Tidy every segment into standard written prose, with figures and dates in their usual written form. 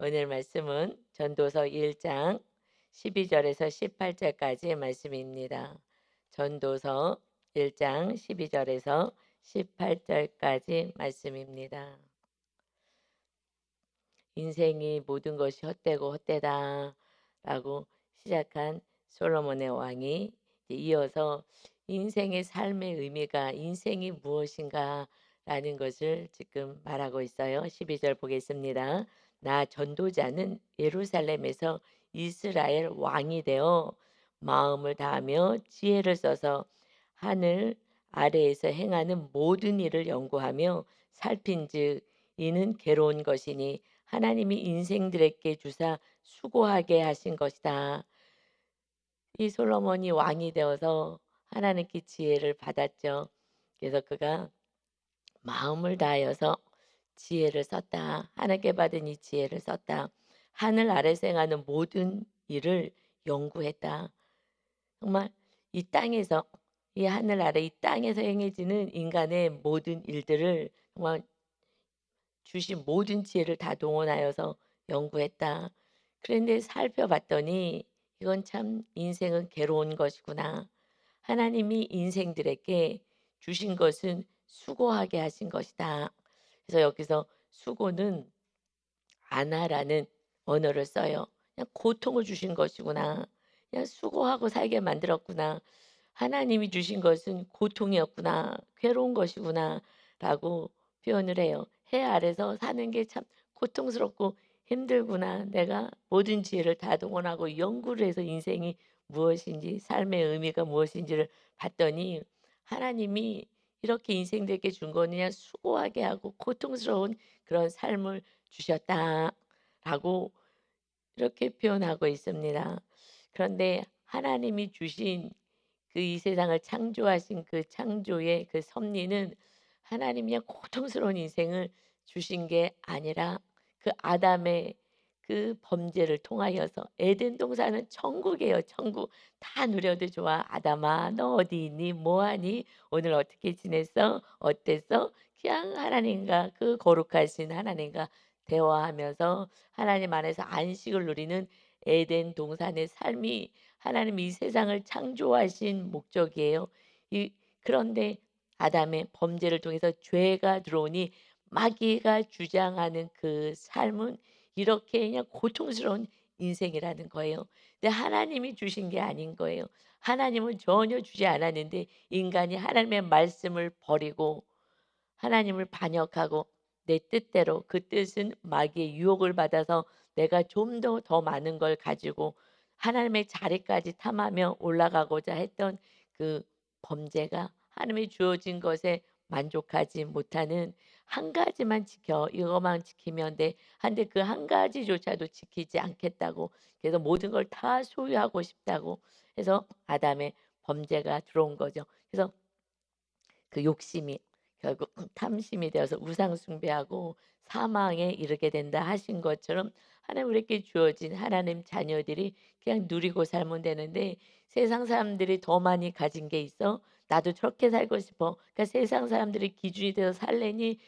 오늘 말씀은 전도서 1장 12절에서 18절까지의 말씀입니다. 전도서 1장 12절에서 18절까지 말씀입니다. 인생이 모든 것이 헛되고 헛되다 라고 시작한 솔로몬의 왕이 이어서 인생의 삶의 의미가 인생이 무엇인가 라는 것을 지금 말하고 있어요. 12절 보겠습니다. 나 전도자는 예루살렘에서 이스라엘 왕이 되어 마음을 다하며 지혜를 써서 하늘 아래에서 행하는 모든 일을 연구하며 살핀즉 이는 괴로운 것이니 하나님이 인생들에게 주사 수고하게 하신 것이다. 이 솔로몬이 왕이 되어서 하나님께 지혜를 받았죠. 그래서 그가 마음을 다하여서 지혜를 썼다. 하나님께 받은 이 지혜를 썼다. 하늘 아래서 행하는 모든 일을 연구했다. 정말 이 땅에서 이 하늘 아래 이 땅에서 행해지는 인간의 모든 일들을 정말 주신 모든 지혜를 다 동원하여서 연구했다. 그런데 살펴봤더니 이건 참 인생은 괴로운 것이구나. 하나님이 인생들에게 주신 것은 수고하게 하신 것이다. 그래서 여기서 수고는 아나라는 언어를 써요. 그냥 고통을 주신 것이구나. 그냥 수고하고 살게 만들었구나. 하나님이 주신 것은 고통이었구나. 괴로운 것이구나. 라고 표현을 해요. 해 아래서 사는 게 참 고통스럽고 힘들구나. 내가 모든 지혜를 다 동원하고 연구를 해서 인생이 무엇인지, 삶의 의미가 무엇인지를 봤더니 하나님이 이렇게 인생들에게 준 거는 그냥 수고하게 하고 고통스러운 그런 삶을 주셨다라고 이렇게 표현하고 있습니다. 그런데 하나님이 주신 그 이 세상을 창조하신 그 창조의 그 섭리는 하나님이 그냥 고통스러운 인생을 주신 게 아니라 그 아담의 그 범죄를 통하여서 에덴 동산은 천국이에요. 천국 다 누려도 좋아. 아담아 너 어디 있니? 뭐 하니? 오늘 어떻게 지냈어? 어땠어? 그냥 하나님과 그 거룩하신 하나님과 대화하면서 하나님 안에서 안식을 누리는 에덴 동산의 삶이 하나님이 이 세상을 창조하신 목적이에요. 그런데 아담의 범죄를 통해서 죄가 들어오니 마귀가 주장하는 그 삶은 이렇게 그냥 고통스러운 인생이라는 거예요. 근데 하나님이 주신 게 아닌 거예요. 하나님은 전혀 주지 않았는데 인간이 하나님의 말씀을 버리고 하나님을 반역하고 내 뜻대로 그 뜻은 마귀의 유혹을 받아서 내가 좀 더 많은 걸 가지고 하나님의 자리까지 탐하며 올라가고자 했던 그 범죄가 하나님이 주어진 것에 만족하지 못하는 한 가지만 지켜 이것만 지키면 돼. 한데 그 한 가지조차도 지키지 않겠다고 그래서 모든 걸 다 소유하고 싶다고 해서 아담의 범죄가 들어온 거죠. 그래서 그 욕심이 결국 탐심이 되어서 우상 숭배하고 사망에 이르게 된다 하신 것처럼 하나님 우리에게 주어진 하나님 자녀들이 그냥 누리고 살면 되는데 세상 사람들이 더 많이 가진 게 있어. 나도 저렇게 살고 싶어. 그러니까 세상 사람들이 기준이 되어 살래니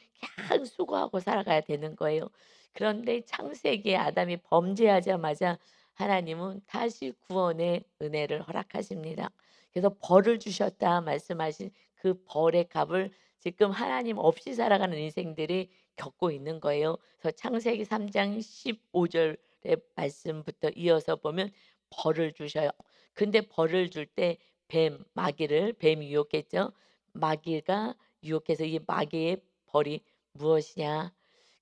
그냥 수고하고 살아가야 되는 거예요. 그런데 창세기에 아담이 범죄하자마자 하나님은 다시 구원의 은혜를 허락하십니다. 그래서 벌을 주셨다 말씀하신 그 벌의 값을 지금 하나님 없이 살아가는 인생들이 겪고 있는 거예요. 그래서 창세기 3장 15절의 말씀부터 이어서 보면 벌을 주셔요. 근데 벌을 줄 때 마귀를 뱀이 유혹했죠. 마귀가 유혹해서 이 마귀의 벌이 무엇이냐?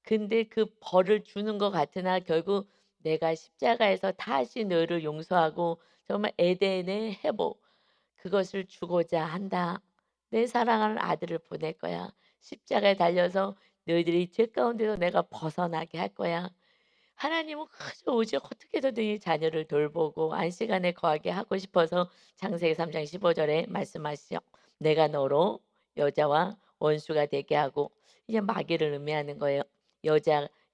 근데 그 벌을 주는 것 같으나 결국 내가 십자가에서 다시 너를 용서하고 정말 에덴의 회복 그것을 주고자 한다. 내 사랑하는 아들을 보낼 거야. 십자가에 달려서 너희들이 죄 가운데서 내가 벗어나게 할 거야. 하나님은 그저 오직 어떻게든 이 자녀를 돌보고 안식안에 거하게 하고 싶어서 창세기 3장 15절에 말씀하시죠. 내가 너로 여자와 원수가 되게 하고 이제 마귀를 의미하는 거예요.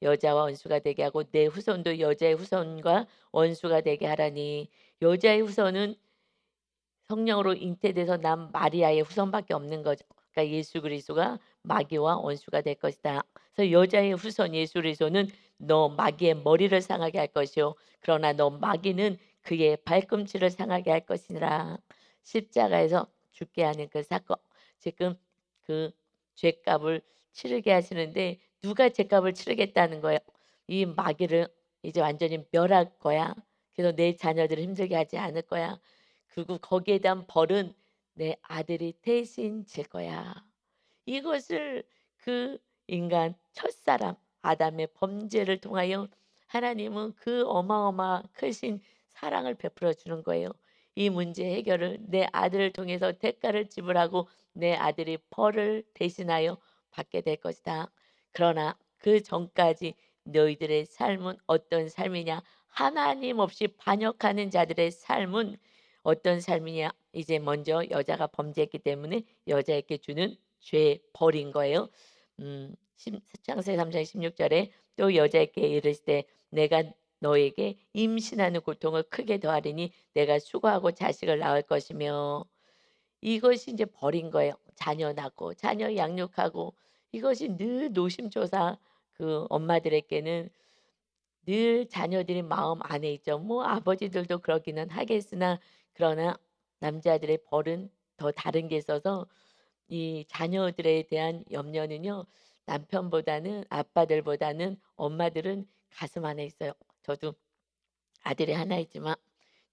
여자와 원수가 되게 하고 내 후손도 여자의 후손과 원수가 되게 하라니 여자의 후손은 성령으로 잉태돼서 난 마리아의 후손밖에 없는 거죠. 그러니까 예수 그리스도가 마귀와 원수가 될 것이다. 그래서 여자의 후손 예수리손은 너 마귀의 머리를 상하게 할 것이요 그러나 너 마귀는 그의 발꿈치를 상하게 할 것이니라. 십자가에서 죽게 하는 그 사건. 지금 그 죄값을 치르게 하시는데 누가 죄값을 치르겠다는 거예요. 이 마귀를 이제 완전히 멸할 거야. 그래서 내 자녀들을 힘들게 하지 않을 거야. 그리고 거기에 대한 벌은 내 아들이 대신 질 거야. 이것을 그 인간 첫사람 아담의 범죄를 통하여 하나님은 그 어마어마 크신 사랑을 베풀어 주는 거예요. 이 문제 해결을 내 아들을 통해서 대가를 지불하고 내 아들이 벌을 대신하여 받게 될 것이다. 그러나 그 전까지 너희들의 삶은 어떤 삶이냐? 하나님 없이 반역하는 자들의 삶은 어떤 삶이냐? 이제 먼저 여자가 범죄했기 때문에 여자에게 주는 죄 벌인 거예요. 창세 3장 16절에 또 여자에게 이르시되 내가 너에게 임신하는 고통을 크게 더하리니 내가 수고하고 자식을 낳을 것이며 이것이 이제 벌인 거예요. 자녀 낳고 자녀 양육하고 이것이 늘 노심초사 그 엄마들에게는 늘 자녀들이 마음 안에 있죠. 뭐 아버지들도 그러기는 하겠으나 그러나 남자들의 벌은 더 다른 게 있어서 이 자녀들에 대한 염려는요. 남편보다는 아빠들보다는 엄마들은 가슴 안에 있어요. 저도 아들이 하나 있지만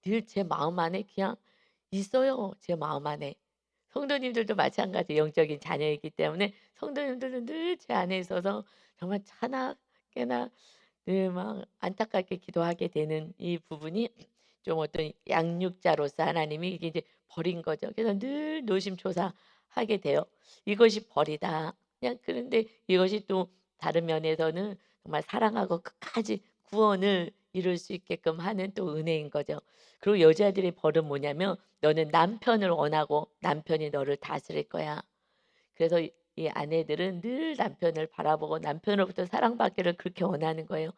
늘 제 마음 안에 그냥 있어요. 제 마음 안에. 성도님들도 마찬가지 영적인 자녀이기 때문에 성도님들은 늘 제 안에 있어서 정말 차나깨나 늘 막 안타깝게 기도하게 되는 이 부분이 좀 어떤 양육자로서 하나님이 이게 이제 버린 거죠. 그래서 늘 노심초사하게 돼요. 이것이 벌이다. 그냥 그런데 이것이 또 다른 면에서는 정말 사랑하고 끝까지 구원을 이룰 수 있게끔 하는 또 은혜인 거죠. 그리고 여자들의 벌은 뭐냐면 너는 남편을 원하고 남편이 너를 다스릴 거야. 그래서 이 아내들은 늘 남편을 바라보고 남편으로부터 사랑받기를 그렇게 원하는 거예요.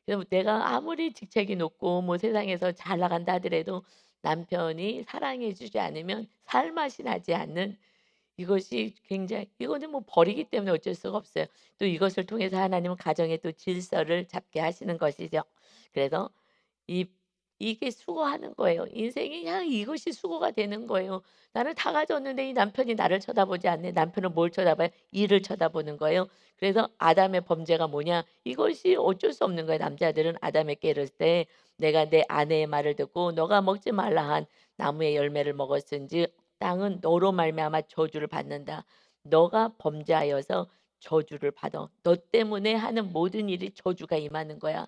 그래서 내가 아무리 직책이 높고 뭐 세상에서 잘 나간다 하더라도 남편이 사랑해 주지 않으면 살맛이 나지 않는 이것이 굉장히 이거는 뭐 버리기 때문에 어쩔 수가 없어요. 또 이것을 통해서 하나님은 가정의 또 질서를 잡게 하시는 것이죠. 그래서 이 이게 수고하는 거예요. 인생이 그냥 이것이 수고가 되는 거예요. 나는 다 가졌는데 이 남편이 나를 쳐다보지 않네. 남편은 뭘 쳐다봐요? 일을 쳐다보는 거예요. 그래서 아담의 범죄가 뭐냐? 이것이 어쩔 수 없는 거예요. 남자들은 아담에게 이를 때 내가 내 아내의 말을 듣고 너가 먹지 말라 한 나무의 열매를 먹었은즉 땅은 너로 말미암아 저주를 받는다. 너가 범죄하여서 저주를 받아. 너 때문에 하는 모든 일이 저주가 임하는 거야.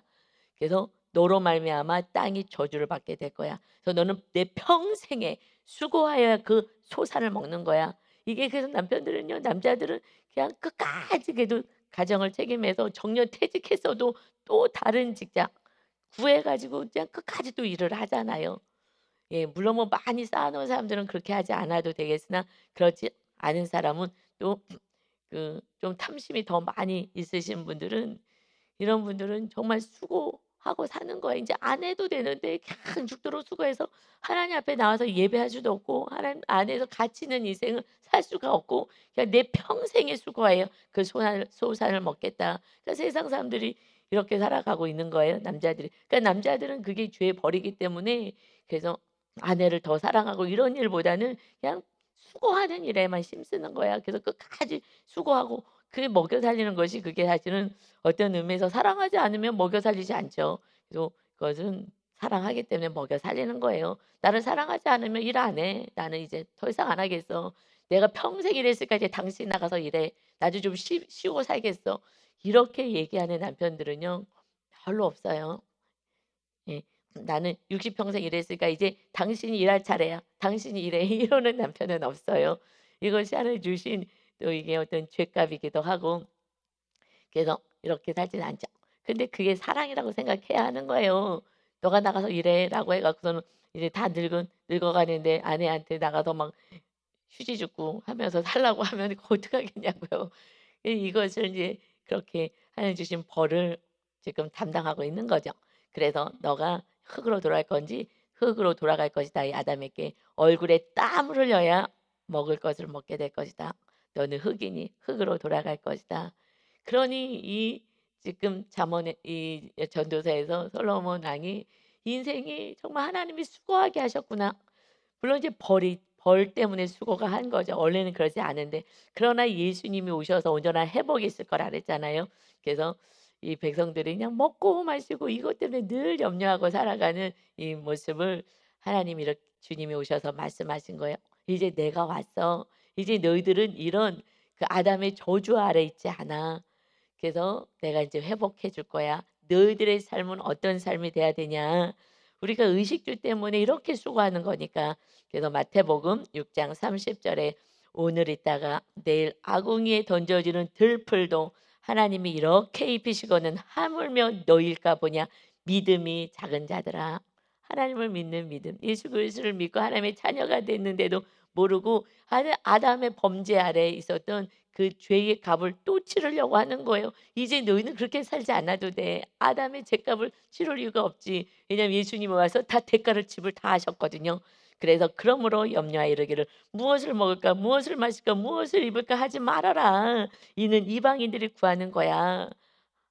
그래서 너로 말미암아 땅이 저주를 받게 될 거야. 그래서 너는 내 평생에 수고하여야 그 소산을 먹는 거야. 이게 그래서 남편들은요, 남자들은 그냥 끝까지 그래도 가정을 책임해서 정년 퇴직했어도 또 다른 직장 구해가지고 그냥 끝까지 또 일을 하잖아요. 예, 물론 뭐 많이 쌓아놓은 사람들은 그렇게 하지 않아도 되겠으나 그렇지 않은 사람은 또 그 좀 탐심이 더 많이 있으신 분들은 이런 분들은 정말 수고하고 사는 거예요. 인제 안 해도 되는데 그냥 죽도록 수고해서 하나님 앞에 나와서 예배할 수도 없고 하나님 안에서 가치 있는 인생을 살 수가 없고 그냥 내 평생의 수고예요. 그 소산을 먹겠다. 그러니까 세상 사람들이 이렇게 살아가고 있는 거예요, 남자들이. 그러니까 남자들은 그게 죄 버리기 때문에 그래서 아내를 더 사랑하고 이런 일보다는 그냥 수고하는 일에만 힘쓰는 거야. 그래서 끝까지 수고하고 그게 먹여 살리는 것이 그게 사실은 어떤 의미에서 사랑하지 않으면 먹여 살리지 않죠. 그래서 그것은 사랑하기 때문에 먹여 살리는 거예요. 나를 사랑하지 않으면 일 안 해. 나는 이제 더 이상 안 하겠어. 내가 평생 일했으니까 이제 당신 나가서 일해. 나도 좀 쉬고 살겠어. 이렇게 얘기하는 남편들은요. 별로 없어요. 예. 나는 60평생 일했으니까 이제 당신이 일할 차례야. 당신이 일해. 이러는 남편은 없어요. 이것이 하나님 주신 또 이게 어떤 죄값이기도 하고 그래서 이렇게 살지는 않죠. 근데 그게 사랑이라고 생각해야 하는 거예요. "너가 나가서 일해."라고 해 갖고서는 이제 다 늙어가는데 아내한테 나가서 막 휴지 줍고 하면서 살라고 하면 그거 어떡하겠냐고요. 이것을 이제 그렇게 하나님 주신 벌을 지금 담당하고 있는 거죠. 그래서 "너가 흙으로 돌아갈 건지 흙으로 돌아갈 것이다." 이 아담에게 "얼굴에 땀을 흘려야 먹을 것을 먹게 될 것이다." 너는 흙이니 흙으로 돌아갈 것이다. 그러니 이 지금 잠언의 이 전도서에서 솔로몬 왕이 인생이 정말 하나님이 수고하게 하셨구나. 물론 이제 벌 때문에 수고가 한 거죠. 원래는 그러지 않은데. 그러나 예수님이 오셔서 온전한 회복이 있을 거라 그랬잖아요. 그래서 이 백성들이 그냥 먹고 마시고 이것 때문에 늘 염려하고 살아가는 이 모습을 하나님이 이렇게 주님이 오셔서 말씀하신 거예요. "이제 내가 왔어. 이제 너희들은 이런 그 아담의 저주 아래 있지 않아. 그래서 내가 이제 회복해 줄 거야. 너희들의 삶은 어떤 삶이 돼야 되냐. 우리가 의식주 때문에 이렇게 수고하는 거니까." 그래서 마태복음 6장 30 절에 "오늘 있다가 내일 아궁이에 던져지는 들풀도 하나님이 이렇게 입히시고는 하물며 너희일까 보냐. 믿음이 작은 자들아." 하나님을 믿는 믿음. 예수 그리스도를 믿고 하나님의 자녀가 됐는데도 모르고 아담의 범죄 아래에 있었던 그 죄의 값을 또 치르려고 하는 거예요. "이제 너희는 그렇게 살지 않아도 돼. 아담의 죄값을 치를 이유가 없지." 왜냐하면 예수님이 와서 다 대가를 지불 다 하셨거든요. 그래서 그러므로 염려하여 이르기를 "무엇을 먹을까? 무엇을 마실까? 무엇을 입을까? 하지 말아라. 이는 이방인들이 구하는 거야.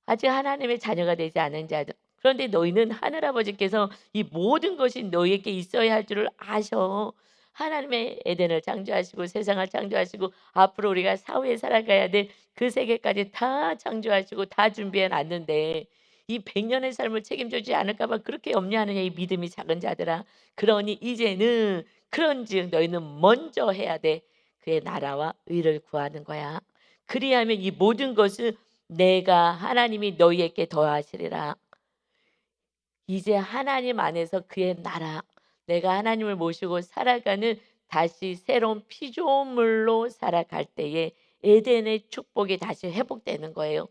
아직 하나님의 자녀가 되지 않은 자들. 그런데 너희는 하늘아버지께서 이 모든 것이 너희에게 있어야 할 줄을 아셔." 하나님의 에덴을 창조하시고 세상을 창조하시고 앞으로 우리가 사후에 살아가야 될 그 세계까지 다 창조하시고 다 준비해 놨는데 이 100년의 삶을 책임져 주지 않을까 봐 그렇게 염려하느냐 이 믿음이 작은 자들아. 그러니 이제는 그런즉 너희는 먼저 해야 돼. 그의 나라와 의를 구하는 거야. 그리하면 이 모든 것을 내가 하나님이 너희에게 더하시리라. 이제 하나님 안에서 그의 나라, 내가 하나님을 모시고 살아가는 다시 새로운 피조물로 살아갈 때에 에덴의 축복이 다시 회복되는 거예요.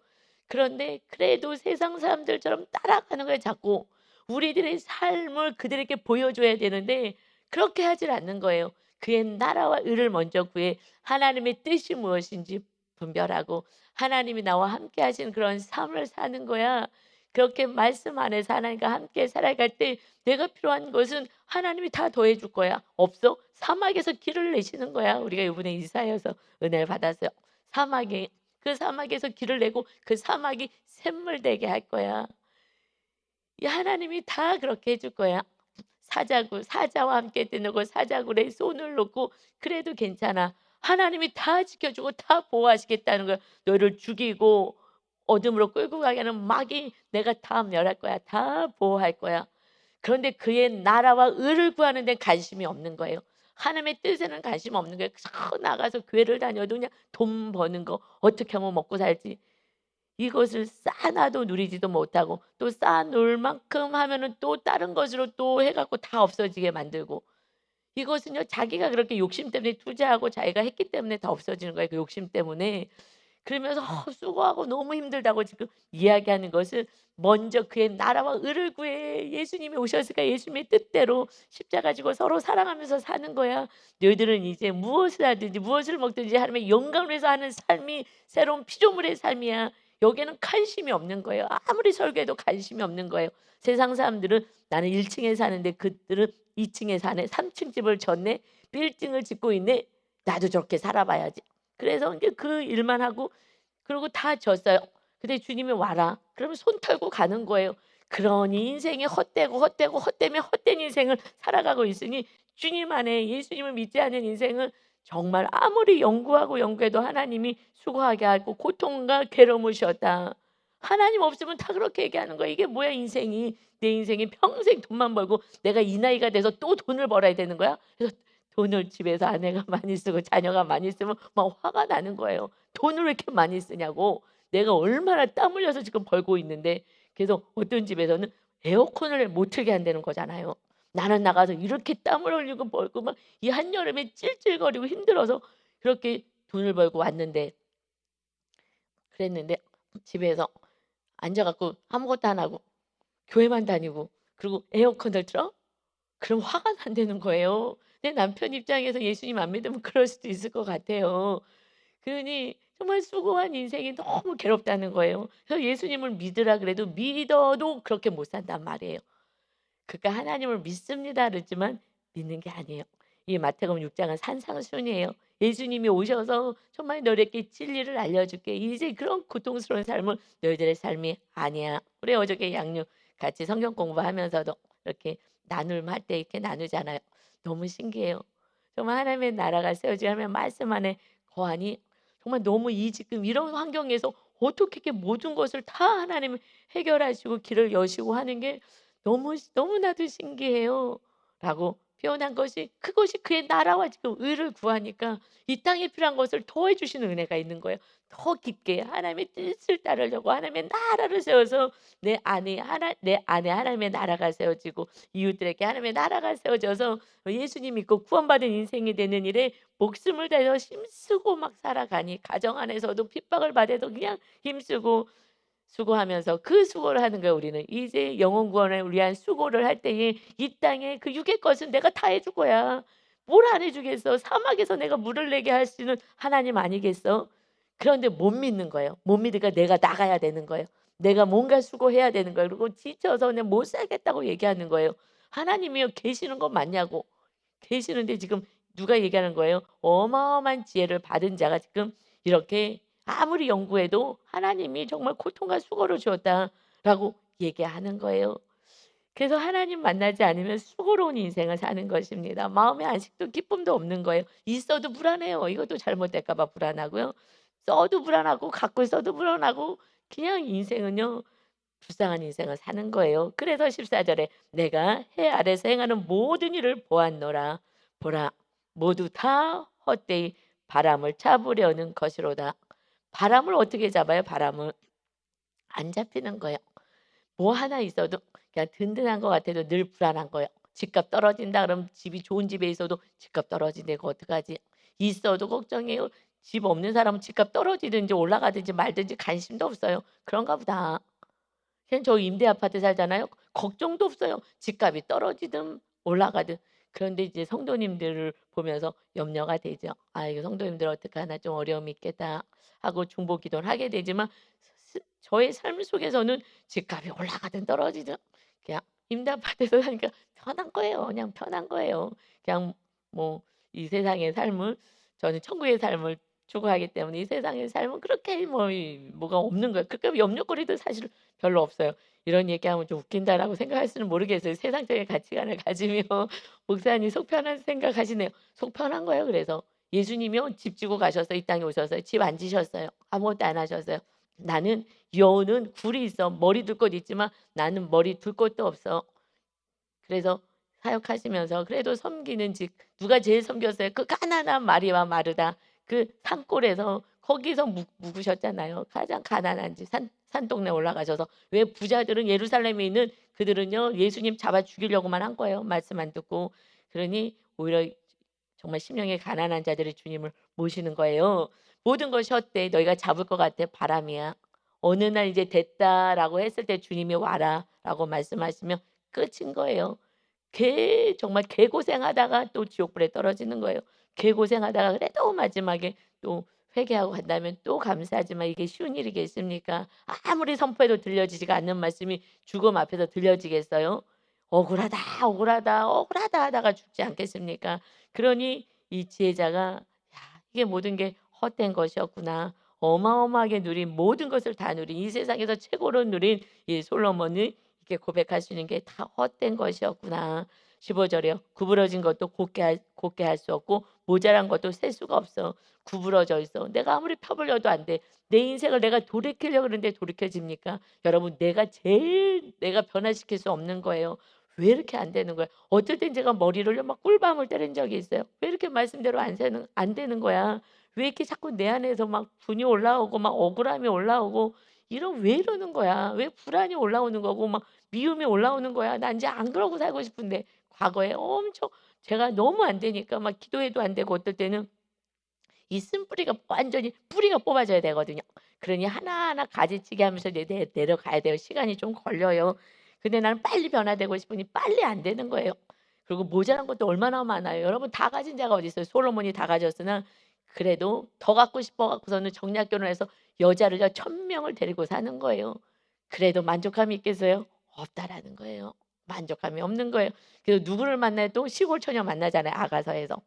그런데 그래도 세상 사람들처럼 따라가는 거예요, 자꾸. 우리들의 삶을 그들에게 보여줘야 되는데 그렇게 하질 않는 거예요. 그의 나라와 의를 먼저 구해 하나님의 뜻이 무엇인지 분별하고 하나님이 나와 함께 하신 그런 삶을 사는 거야. 그렇게 말씀 안에서 하나님과 함께 살아갈 때 내가 필요한 것은 하나님이 다 더해 줄 거야. 없어? 사막에서 길을 내시는 거야. 우리가 이번에 이사여서 은혜를 받았어요. 사막에 그 사막에서 길을 내고 그 사막이 샘물 되게 할 거야. 이 하나님이 다 그렇게 해줄 거야. 사자와 함께 뜨는고 사자굴에 손을 놓고 그래도 괜찮아. 하나님이 다 지켜주고 다 보호하시겠다는 거야. 너를 죽이고 어둠으로 끌고 가게 하는 마귀 내가 다 멸할 거야. 다 보호할 거야. 그런데 그의 나라와 의를 구하는 데 관심이 없는 거예요. 하나님의 뜻에는 관심 없는 거예요. 저 나가서 교회를 다녀도 그냥 돈 버는 거 어떻게 하면 먹고 살지. 이것을 쌓아놔도 누리지도 못하고 또 쌓아놓을 만큼 하면은 또 다른 것으로 또 해 갖고 다 없어지게 만들고 이것은요 자기가 그렇게 욕심 때문에 투자하고 자기가 했기 때문에 다 없어지는 거예요, 그 욕심 때문에. 그러면서 수고하고 너무 힘들다고 지금 이야기하는 것은 먼저 그의 나라와 의를 구해. 예수님이 오셨으니까 예수님의 뜻대로 십자가 지고 서로 사랑하면서 사는 거야. 너희들은 이제 무엇을 하든지 무엇을 먹든지 하나님의 영광을 위해서 하는 삶이 새로운 피조물의 삶이야. 여기에는 관심이 없는 거예요. 아무리 설교해도 관심이 없는 거예요. 세상 사람들은 나는 1 층에 사는데 그들은 2 층에 사네. 3층 집을 졌네. 빌딩을 짓고 있네. 나도 저렇게 살아봐야지. 그래서 인제 그 일만 하고 그러고 다 졌어요. 근데 주님이 "와라." 그러면 손 털고 가는 거예요. 그러니 인생이 헛되고, 헛되고, 헛되면 헛된 인생을 살아가고 있으니 주님 안에 예수님을 믿지 않는 인생은 정말 아무리 연구하고 연구해도 하나님이 수고하게 하고 고통과 괴로움을 주셨다. 하나님 없으면 다 그렇게 얘기하는 거야. 이게 뭐야 인생이. 내 인생이 평생 돈만 벌고 내가 이 나이가 돼서 또 돈을 벌어야 되는 거야? 그래서 돈을 집에서 아내가 많이 쓰고 자녀가 많이 쓰면 막 화가 나는 거예요. 돈을 왜 이렇게 많이 쓰냐고. 내가 얼마나 땀 흘려서 지금 벌고 있는데. 그래서 어떤 집에서는 에어컨을 못 틀게 한다는 거잖아요. 나는 나가서 이렇게 땀을 흘리고 벌고 막 이 한여름에 찔찔거리고 힘들어서 그렇게 돈을 벌고 왔는데 그랬는데 집에서 앉아 갖고 아무것도 안 하고 교회만 다니고 그리고 에어컨을 틀어? 그럼 화가 난다는 거예요. 내 남편 입장에서 예수님 안 믿으면 그럴 수도 있을 것 같아요. 그러니 정말 수고한 인생이 너무 괴롭다는 거예요. 그래서 예수님을 믿으라 그래도 믿어도 그렇게 못 산단 말이에요. 그러니까 하나님을 믿습니다 그랬지만 믿는 게 아니에요. 이 마태복음 6 장은 산상수훈이에요. 예수님이 오셔서 정말 "너에게 진리를 알려줄게. 이제 그런 고통스러운 삶은 너희들의 삶이 아니야." 우리 어저께 양육 같이 성경 공부하면서도 이렇게 나눌 때 이렇게 나누잖아요. 너무 신기해요. 정말 하나님의 나라가 세워지고 하나님의 말씀 안에 거하니 정말 너무 이 지금 이런 환경에서 어떻게 이렇게 모든 것을 다 하나님이 해결하시고 길을 여시고 하는 게 너무나도 신기해요. 라고 표현한 것이 그것이 그의 나라와 지금 의를 구하니까 이 땅에 필요한 것을 더해 주시는 은혜가 있는 거예요. 더 깊게 하나님의 뜻을 따르려고 하나님의 나라를 세워서 내 안에 하나님의 나라가 세워지고 이웃들에게 하나님의 나라가 세워져서 예수님 믿고 구원받은 인생이 되는 일에 목숨을 다해서 힘쓰고 막 살아가니 가정 안에서도 핍박을 받아도 그냥 힘쓰고 수고하면서 그 수고를 하는 거예요 우리는. 이제 영혼 구원을 위한 수고를 할 때에 이 땅에 그 육의 것은 내가 다 해줄 거야. 뭘 안 해 주겠어. 사막에서 내가 물을 내게 하시는 하나님 아니겠어? 그런데 못 믿는 거예요. 못 믿으니까 내가 나가야 되는 거예요. 내가 뭔가 수고해야 되는 거예요. 그리고 지쳐서 그냥 못 살겠다고 얘기하는 거예요. 하나님이요 계시는 거 맞냐고. 계시는데 지금 누가 얘기하는 거예요? 어마어마한 지혜를 받은 자가 지금 이렇게 아무리 연구해도 "하나님이 정말 고통과 수고를 주었다."라고 얘기하는 거예요. 그래서 하나님 만나지 않으면 수고로운 인생을 사는 것입니다. 마음의 안식도 기쁨도 없는 거예요. 있어도 불안해요. 이것도 잘못될까 봐 불안하고요. 써도 불안하고 갖고 있어도 불안하고 그냥 인생은요 불쌍한 인생을 사는 거예요. 그래서 14 절에 "내가 해 아래서 행하는 모든 일을 보았노라. 보라 모두 다 헛되이 바람을 잡으려는 것이로다." 바람을 어떻게 잡아요? 바람을 안 잡히는 거예요. 뭐 하나 있어도 그냥 든든한 것 같아도 늘 불안한 거예요. 집값 떨어진다 그러면 집이 좋은 집에 있어도 집값 떨어진대 이거 어떡하지? 있어도 걱정해요. 집 없는 사람은 집값 떨어지든지 올라가든지 말든지 관심도 없어요. 그런가 보다. 그냥 저 임대 아파트 살잖아요. 걱정도 없어요. 집값이 떨어지든 올라가든. 그런데 이제 성도님들을 보면서 염려가 되죠. '아 이거 성도님들 어떡하나 좀 어려움이 있겠다.' 하고 중보 기도를 하게 되지만 저의 삶 속에서는 집값이 올라가든 떨어지든 그냥 임대 아파트에서 사니까 편한 거예요. 그냥 편한 거예요. 그냥 뭐 이 세상의 삶을 저는 천국의 삶을 추구하기 때문에 이 세상의 삶은 그렇게 뭐가 없는 거예요. 그렇게 염려거리도 사실 별로 없어요. 이런 얘기하면 좀 웃긴다라고 생각할지는 모르겠어요. 세상적인 가치관을 가지며 목사님 속 편한 생각하시네요. 속 편한 거예요 그래서. 예수님이요 집 지고 가셔서 이 땅에 오셔서 집 안 지셨어요. 아무것도 안 하셨어요. 나는 여우는 굴이 있어 머리 둘 곳 있지만 나는 머리 둘 곳도 없어. 그래서 사역하시면서 그래도 섬기는 직 누가 제일 섬겼어요? 그 가난한 마리와 마르다. 그 산골에서 거기서 묵으셨잖아요. 가장 가난한 집 산동네 올라가셔서. 왜 부자들은 예루살렘에 있는 그들은요 예수님 잡아 죽이려고만 한 거예요 말씀 안 듣고. 그러니 오히려 정말 심령이 가난한 자들이 주님을 모시는 거예요. "모든 것이 헛되이 너희가 잡을 것 같아 바람이야. 어느 날 이제 됐다라고 했을 때 주님이 와라."라고 말씀하시면 끝인 거예요. 정말 개고생하다가 또 지옥불에 떨어지는 거예요. 개고생하다가 그래도 마지막에 또 회개하고 간다면 또 감사하지만 이게 쉬운 일이겠습니까? 아무리 선포해도 들려지지가 않는 말씀이 죽음 앞에서 들려지겠어요? 억울하다, 억울하다, 억울하다 하다가 죽지 않겠습니까? 그러니 이 지혜자가 '야 이게 모든 게 헛된 것이었구나. 어마어마하게 누린 모든 것을 다 누린 이 세상에서 최고로 누린 이 솔로몬이 이렇게 고백할 수 있는 게 다 헛된 것이었구나.' 15 절에요. "구부러진 것도 곧게 할 수 없고 모자란 것도 셀 수가 없어. 구부러져 있어. 내가 아무리 펴보려도 안 돼. 내 인생을 내가 돌이키려고 그러는데 돌이켜집니까?" 여러분 내가 변화시킬 수 없는 거예요. 왜 이렇게 안 되는 거야? 어떨 땐 제가 머리를요 막 꿀밤을 때린 적이 있어요. '왜 이렇게 말씀대로 안 되는 거야? 왜 이렇게 자꾸 내 안에서 막 분이 올라오고 막 억울함이 올라오고 왜 이러는 거야? 왜 불안이 올라오는 거고 막 미움이 올라오는 거야? 난 이제 안 그러고 살고 싶은데.' 과거에 엄청 제가 너무 안 되니까 막 기도해도 안 되고 어떨 때는 이 쓴뿌리가 완전히 뿌리가 뽑아져야 되거든요. 그러니 하나하나 가지치기 하면서 내려가야 돼요. 시간이 좀 걸려요. 근데 나는 빨리 변화되고 싶으니 빨리 안 되는 거예요. 그리고 모자란 것도 얼마나 많아요. 여러분 다 가진 자가 어디 있어요. 솔로몬이 다 가졌으나 그래도 더 갖고 싶어 갖고서는 정략 결혼해서 여자를요 1,000 명을 데리고 사는 거예요. 그래도 만족함이 있겠어요? 없다라는 거예요. 만족함이 없는 거예요. 그래서 누구를 만나도 시골 처녀 만나잖아요, 아가서에서.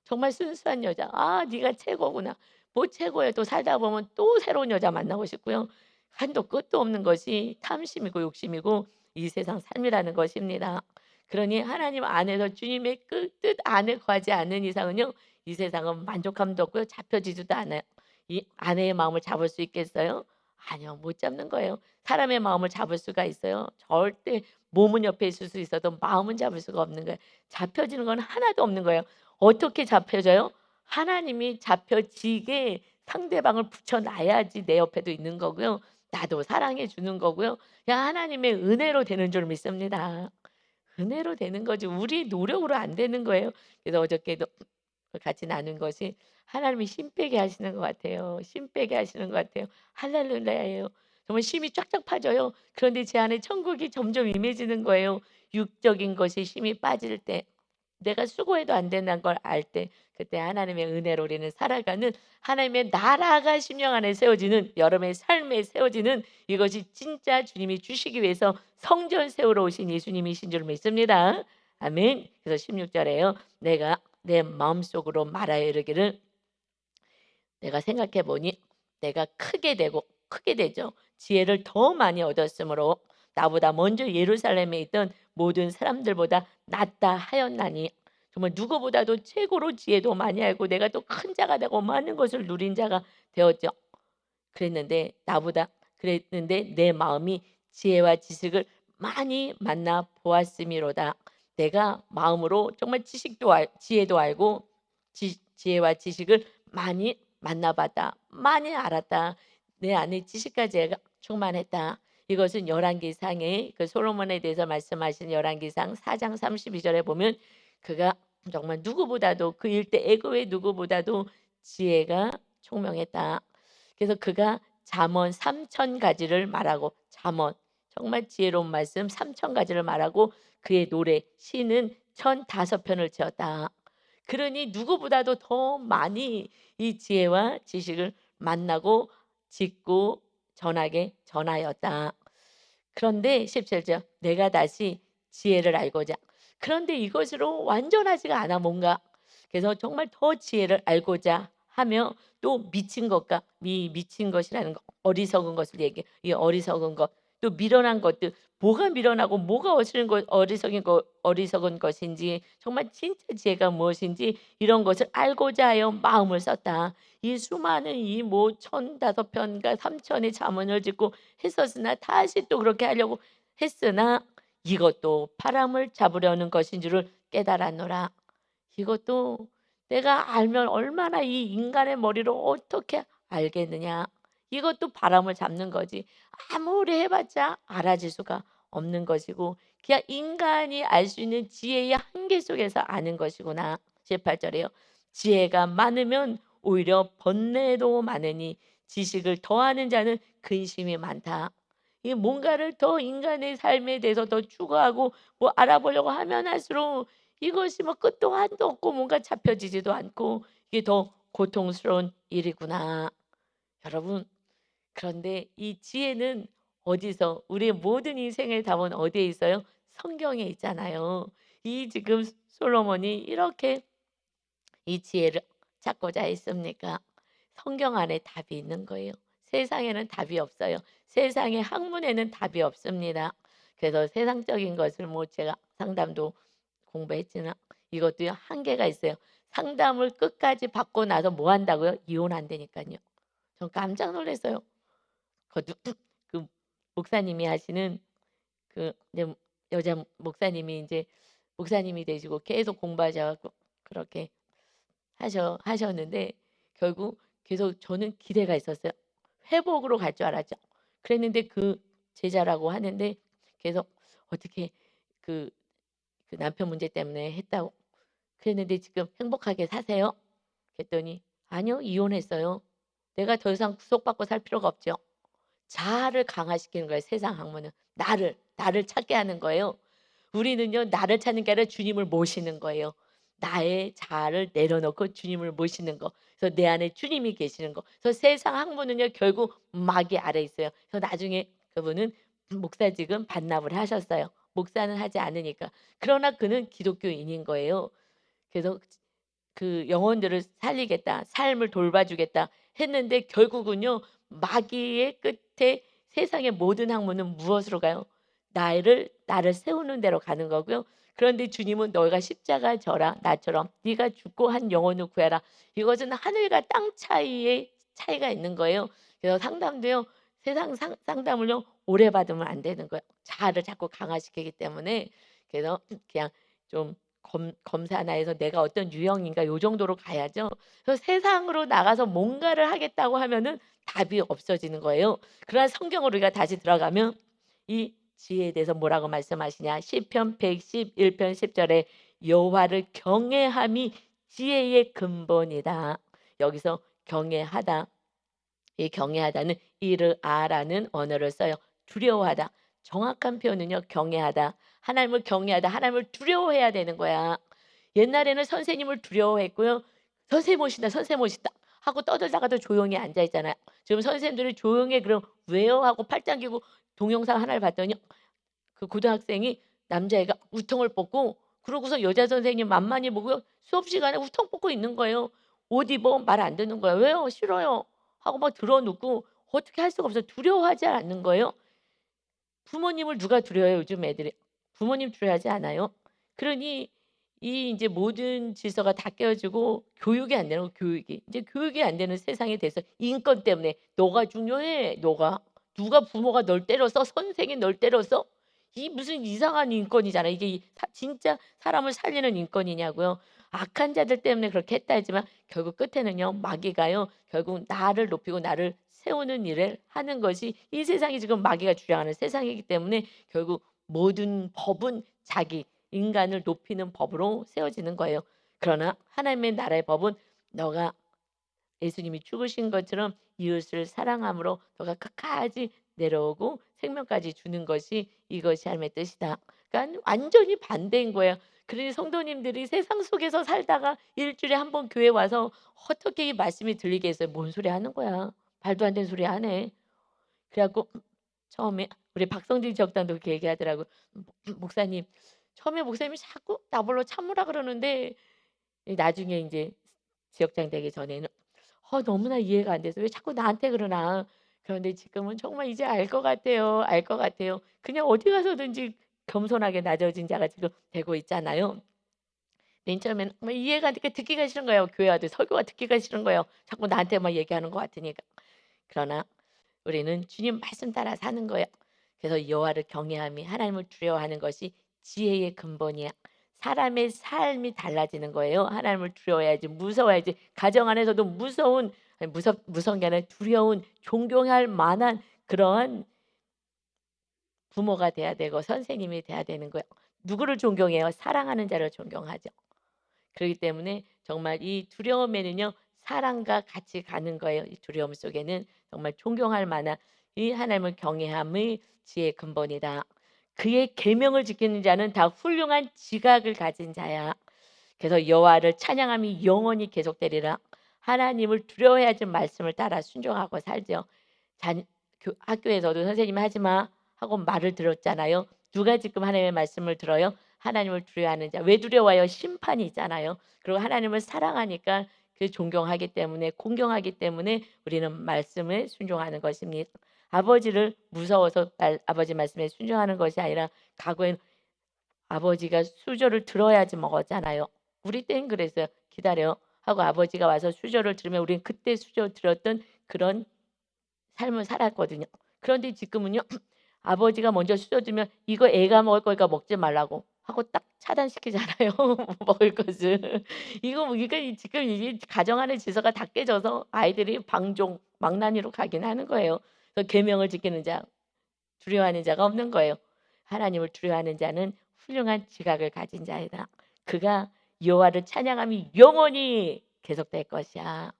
정말 순수한 여자. '아 네가 최고구나.' 뭐 최고예요. 또 살다 보면 또 새로운 여자 만나고 싶고요. 한도 끝도 없는 것이 탐심이고 욕심이고 이 세상 삶이라는 것입니다. 그러니 하나님 안에서 주님의 그 뜻 안에 거하지 않는 이상은요, 이 세상은 만족함도 없고요. 잡혀지지도 않아요. 이 아내의 마음을 잡을 수 있겠어요? 아니요. 못 잡는 거예요. 사람의 마음을 잡을 수가 있어요? 절대. 몸은 옆에 있을 수 있어도 마음은 잡을 수가 없는 거예요. 잡혀지는 건 하나도 없는 거예요. 어떻게 잡혀져요? 하나님이 잡혀지게 상대방을 붙여 놔야지 내 옆에도 있는 거고요. 나도 사랑해 주는 거고요. 그냥 하나님의 은혜로 되는 줄 믿습니다. 은혜로 되는 거지 우리 노력으로 안 되는 거예요. 그래서 어저께도 같이 나눈 것이 하나님이 심 빼게 하시는 것 같아요. 심 빼게 하시는 것 같아요. 할렐루야예요. 정말 심이 쫙쫙 파져요. 그런데 제 안에 천국이 점점 임해지는 거예요. 육적인 것이 심이 빠질 때, 내가 수고해도 안 된다는 걸 알 때, 그때 하나님의 은혜로 우리는 살아가는, 하나님의 나라가 심령 안에 세워지는, 여러분의 삶에 세워지는, 이것이 진짜 주님이 주시기 위해서 성전 세우러 오신 예수님이신 줄 믿습니다. 아멘. 그래서 16절에요. 내가 내 마음속으로 말하여 이르기를, 내가 생각해 보니 내가 크게 되고, 크게 되죠. 지혜를 더 많이 얻었으므로 나보다 먼저 예루살렘에 있던 모든 사람들보다 낫다 하였나니, 정말 누구보다도 최고로 지혜도 많이 알고 내가 또 큰 자가 되고 많은 것을 누린 자가 되었죠. 그랬는데 내 마음이 지혜와 지식을 많이 만나 보았음이로다. 내가 마음으로 정말 지혜도 알고 지혜와 지식을 많이 만나봤다. 많이 알았다. 내 안에 지식과 지혜가 충만했다. 이것은 열왕기상의 그 솔로몬에 대해서 말씀하신 열왕기상 4장 32절에 보면, 그가 정말 누구보다도 그 일대 애고의 누구보다도 지혜가 총명했다. 그래서 그가 잠언 3천 가지를 말하고, 잠언 정말 지혜로운 말씀 3천 가지를 말하고, 그의 노래 시는 1,005편을 지었다. 그러니 누구보다도 더 많이 이 지혜와 지식을 만나고 짓고 전하게 전하였다. 그런데 17절, 내가 다시 지혜를 알고자. 그런데 이것으로 완전하지가 않아 뭔가. 그래서 정말 더 지혜를 알고자 하며, 또 미친 것과 미친 것이라는 거, 어리석은 것을 얘기해. 이 어리석은 것, 또 미련한 것들, 뭐가 미련하고 뭐가 어리석은 것인지, 정말 진짜 지혜가 무엇인지 이런 것을 알고자 하여 마음을 썼다. 이 수많은 이 뭐 1,005편과 3천의 잠언을 짓고 했었으나, 다시 또 그렇게 하려고 했으나 이것도 바람을 잡으려는 것인 줄을 깨달았노라. 이것도 내가 알면 얼마나 이 인간의 머리로 어떻게 알겠느냐. 이것도 바람을 잡는 거지. 아무리 해봤자 알아질 수가 없는 것이고, 그냥 인간이 알 수 있는 지혜의 한계 속에서 아는 것이구나. 18절에요. 지혜가 많으면 오히려 번뇌도 많으니 지식을 더하는 자는 근심이 많다. 이 뭔가를 더 인간의 삶에 대해서 더 추구하고 뭐 알아보려고 하면 할수록 이것이 뭐 끝도 한도 없고 뭔가 잡혀지지도 않고, 이게 더 고통스러운 일이구나. 여러분, 그런데 이 지혜는 어디서, 우리의 모든 인생의 답은 어디에 있어요? 성경에 있잖아요. 이 지금 솔로몬이 이렇게 이 지혜를 찾고자 했습니까? 성경 안에 답이 있는 거예요. 세상에는 답이 없어요. 세상의 학문에는 답이 없습니다. 그래서 세상적인 것을 뭐 제가 상담도 공부했지만 이것도 한계가 있어요. 상담을 끝까지 받고 나서 뭐 한다고요? 이혼한다니까요. 전 깜짝 놀랐어요. 그것도 그 목사님이 하시는 그 이제 여자 목사님이 이제 목사님이 되시고 계속 공부하셔 고 그렇게 하셨는데, 결국 계속 저는 기대가 있었어요. 회복으로 갈 줄 알았죠. 그랬는데 그 제자라고 하는데 계속 어떻게 그 남편 문제 때문에 했다고. 그랬는데 지금 행복하게 사세요? 그랬더니 아니요, 이혼했어요. 내가 더 이상 구속받고 살 필요가 없죠. 자아를 강화시키는 거예요. 세상 학문은 나를 찾게 하는 거예요. 우리는요, 나를 찾는 게 아니라 주님을 모시는 거예요. 나의 자아를 내려놓고 주님을 모시는 거. 그래서 내 안에 주님이 계시는 거. 그래서 세상 학문은요, 결국 마귀 아래 있어요. 그래서 나중에 그분은 목사직은 반납을 하셨어요. 목사는 하지 않으니까. 그러나 그는 기독교인인 거예요. 그래서 그 영혼들을 살리겠다, 삶을 돌봐주겠다 했는데 결국은요 마귀의 끝에 세상의 모든 학문은 무엇으로 가요? 나를 세우는 대로 가는 거고요. 그런데 주님은 너희가 십자가 져라 나처럼 네가 죽고 한 영혼을 구해라. 이것은 하늘과 땅 차이의 차이가 있는 거예요. 그래서 상담도요 세상 상담을요 오래 받으면 안 되는 거예요. 자아를 자꾸 강화시키기 때문에. 그래서 그냥 좀 검사나 해서 내가 어떤 유형인가 요 정도로 가야죠. 그래서 세상으로 나가서 뭔가를 하겠다고 하면은 답이 없어지는 거예요. 그러나 성경으로 우리가 다시 들어가면 이 지혜에 대해서 뭐라고 말씀하시냐? 시편 111편 10절에 여호와를 경외함이 지혜의 근본이다. 여기서 경외하다. 이 경외하다는 이르아라는 언어를 써요. 두려워하다. 정확한 표현은요. 경외하다. 하나님을 경외하다. 하나님을 두려워해야 되는 거야. 옛날에는 선생님을 두려워했고요. 선생님 오신다. 선생님 오신다. 하고 떠들다가도 조용히 앉아 있잖아요. 지금 선생님들이 조용히 그럼 왜요? 하고 팔짱 끼고 동영상 하나를 봤더니 그 고등학생이 남자애가 우통을 벗고 그러고서 여자 선생님 만만히 보고요. 수업 시간에 우통 벗고 있는 거예요. 옷 입어 말 안 듣는 거예요. 왜요? 싫어요. 하고 막 들어눕고 어떻게 할 수가 없어요. 두려워하지 않는 거예요. 부모님을 누가 두려워해요, 요즘 애들이. 부모님 두려워하지 않아요. 그러니 이 이제 모든 질서가 다 깨어지고 교육이 안 되는 거 교육이. 이제 교육이 안 되는 세상이 돼서 인권 때문에 "너가 중요해. 너가. 누가 부모가 널 때렸어? 선생이 널 때렸어?" 이 무슨 이상한 인권이잖아. 이게 진짜 사람을 살리는 인권이냐고요. 악한 자들 때문에 그렇게 했다 했지만 결국 끝에는요. 마귀가요. 결국 나를 높이고 나를 세우는 일을 하는 것이 이 세상이 지금 마귀가 주장하는 세상이기 때문에 결국 모든 법은 자기 인간을 높이는 법으로 세워지는 거예요. 그러나 하나님의 나라의 법은 너가 예수님이 죽으신 것처럼 이웃을 사랑함으로 너가 끝까지 내려오고 생명까지 주는 것이 이것이 하나님의 뜻이다. 그러니까 완전히 반대인 거예요. 그러니 성도님들이 세상 속에서 살다가 일주일에 한 번 교회 와서 어떻게 이 말씀이 들리겠어요? 뭔 소리 하는 거야. 말도 안 되는 소리 하네. 그래 갖고 처음에 우리 박성진 지역장도 그렇게 얘기하더라고요. 목사님 처음에 목사님이 자꾸 나보러 참으라 그러는데 나중에 인제 지역장 되기 전에는 너무나 이해가 안 돼서 '왜 자꾸 나한테 그러나.' 그런데 지금은 정말 이제 알 것 같아요. 알 것 같아요. 그냥 어디 가서든지 겸손하게 낮아진 자가 지금 되고 있잖아요. 맨 처음에는 뭐 이해가 안 되니까 듣기가 싫은 거예요. 교회 와도 설교가 듣기가 싫은 거예요. 자꾸 나한테만 얘기하는 것 같으니까. 그러나 우리는 주님 말씀 따라 사는 거예요. 그래서 여호와를 경외함이 하나님을 두려워하는 것이 지혜의 근본이야. 사람의 삶이 달라지는 거예요. 하나님을 두려워해야지 무서워야지. 가정 안에서도 무서운 게 아니라 두려운 존경할 만한 그러한 부모가 돼야 되고 선생님이 돼야 되는 거예요. 누구를 존경해요? 사랑하는 자를 존경하죠. 그렇기 때문에 정말 이 두려움에는요. 사랑과 같이 가는 거예요. 이 두려움 속에는 정말 존경할 만한 이 하나님을 경외함의 지혜의 근본이다. 그의 계명을 지키는 자는 다 훌륭한 지각을 가진 자야. 그래서 여호와를 찬양함이 영원히 계속되리라. 하나님을 두려워해야지 말씀을 따라 순종하고 살죠. 학교에서도 선생님이 하지 마 하고 말을 들었잖아요. 누가 지금 하나님의 말씀을 들어요? 하나님을 두려워하는 자. 왜 두려워요? 심판이 있잖아요. 그리고 하나님을 사랑하니까 그 존경하기 때문에 공경하기 때문에 우리는 말씀에 순종하는 것입니다. 아버지를 무서워서 아버지 말씀에 순종하는 것이 아니라 과거엔 아버지가 수저를 들어야지 먹었잖아요. 우리 땐 그랬어요. 기다려 하고 아버지가 와서 수저를 들으면 우리는 그때 수저 들었던 그런 삶을 살았거든요. 그런데 지금은요. 아버지가 먼저 수저 들면 "이거 애가 먹을 거니까 먹지 말라."고 하고 딱 차단시키잖아요 먹을 것을. 이거 지금 이게 가정 안의 질서가 다 깨져서 아이들이 방종, 망나니로 가긴 하는 거예요. 그래서 계명을 지키는 자, 두려워하는 자가 없는 거예요. 하나님을 두려워하는 자는 훌륭한 지각을 가진 자이다. 그가 여호와를 찬양함이 영원히 계속될 것이야.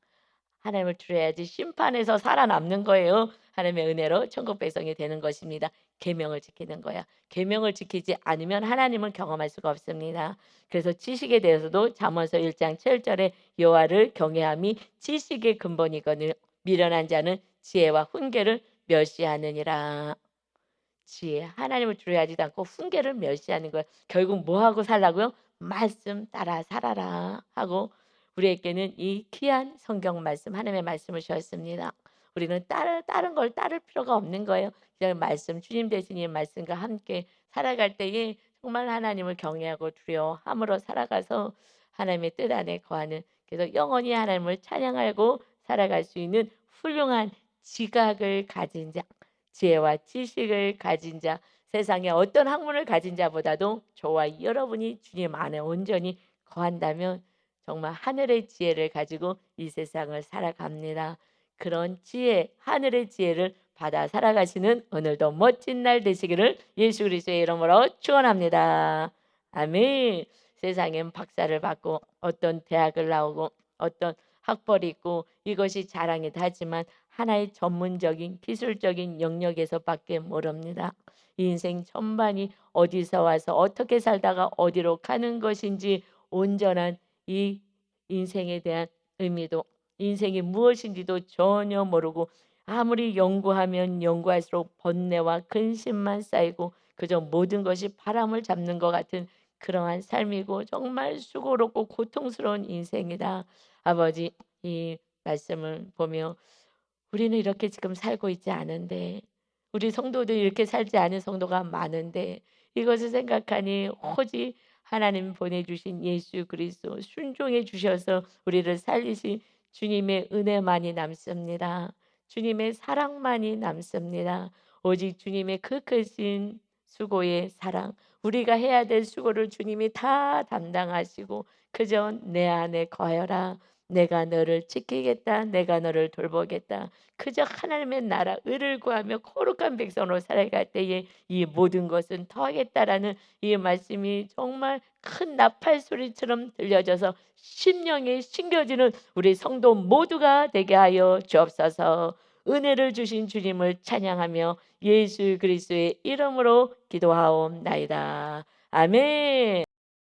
하나님을 두려워야지 심판에서 살아남는 거예요. 하나님의 은혜로 천국 백성이 되는 것입니다. 계명을 지키는 거야. 계명을 지키지 않으면 하나님을 경험할 수가 없습니다. 그래서 지식에 대해서도 잠언서 1장 7절에 여호와를 경외함이 지식의 근본이거늘 미련한 자는 지혜와 훈계를 멸시하느니라. 지혜, 하나님을 두려워하지도 않고 훈계를 멸시하는 거예요. 결국 뭐 하고 살라고요? 말씀 따라 살아라 하고 우리에게는 이 귀한 성경 말씀, 하나님의 말씀을 주셨습니다. 우리는 다른 걸 따를 필요가 없는 거예요. 그냥 말씀, 주님 되신 이 말씀과 함께 살아갈 때에 정말 하나님을 경외하고 두려워함으로 살아가서 하나님의 뜻 안에 거하는, 그래서 영원히 하나님을 찬양하고 살아갈 수 있는 훌륭한 지각을 가진 자, 지혜와 지식을 가진 자, 세상에 어떤 학문을 가진 자보다도 저와 여러분이 주님 안에 온전히 거한다면 정말 하늘의 지혜를 가지고 이 세상을 살아갑니다. 그런 지혜, 하늘의 지혜를 받아 살아가시는 오늘도 멋진 날 되시기를 예수 그리스도의 이름으로 축원합니다. 아멘. 세상엔 박사를 받고 어떤 대학을 나오고 어떤 학벌이 있고 이것이 자랑이다 하지만 하나의 전문적인 기술적인 영역에서밖에 모릅니다. 인생 전반이 어디서 와서 어떻게 살다가 어디로 가는 것인지 온전한 이 인생에 대한 의미도, 인생이 무엇인지도 전혀 모르고 아무리 연구하면 연구할수록 번뇌와 근심만 쌓이고 그저 모든 것이 바람을 잡는 것 같은 그러한 삶이고 정말 수고롭고 고통스러운 인생이다. 아버지, 이 말씀을 보며 우리는 이렇게 지금 살고 있지 않은데, 우리 성도들 이렇게 살지 않은 성도가 많은데 이것을 생각하니 오직 하나님 보내주신 예수 그리스도 순종해 주셔서 우리를 살리신 주님의 은혜만이 남습니다. 주님의 사랑만이 남습니다. 오직 주님의 그 크신 수고의 사랑, 우리가 해야 될 수고를 주님이 다 담당하시고 그저 내 안에 거하여라. 내가 너를 지키겠다. 내가 너를 돌보겠다. 그저 하나님의 나라 의를 구하며 거룩한 백성으로 살아갈 때에 이 모든 것은 더하겠다라는 이 말씀이 정말 큰 나팔 소리처럼 들려져서 심령에 심겨지는 우리 성도 모두가 되게 하여 주옵소서. 은혜를 주신 주님을 찬양하며 예수 그리스도의 이름으로 기도하옵나이다. 아멘.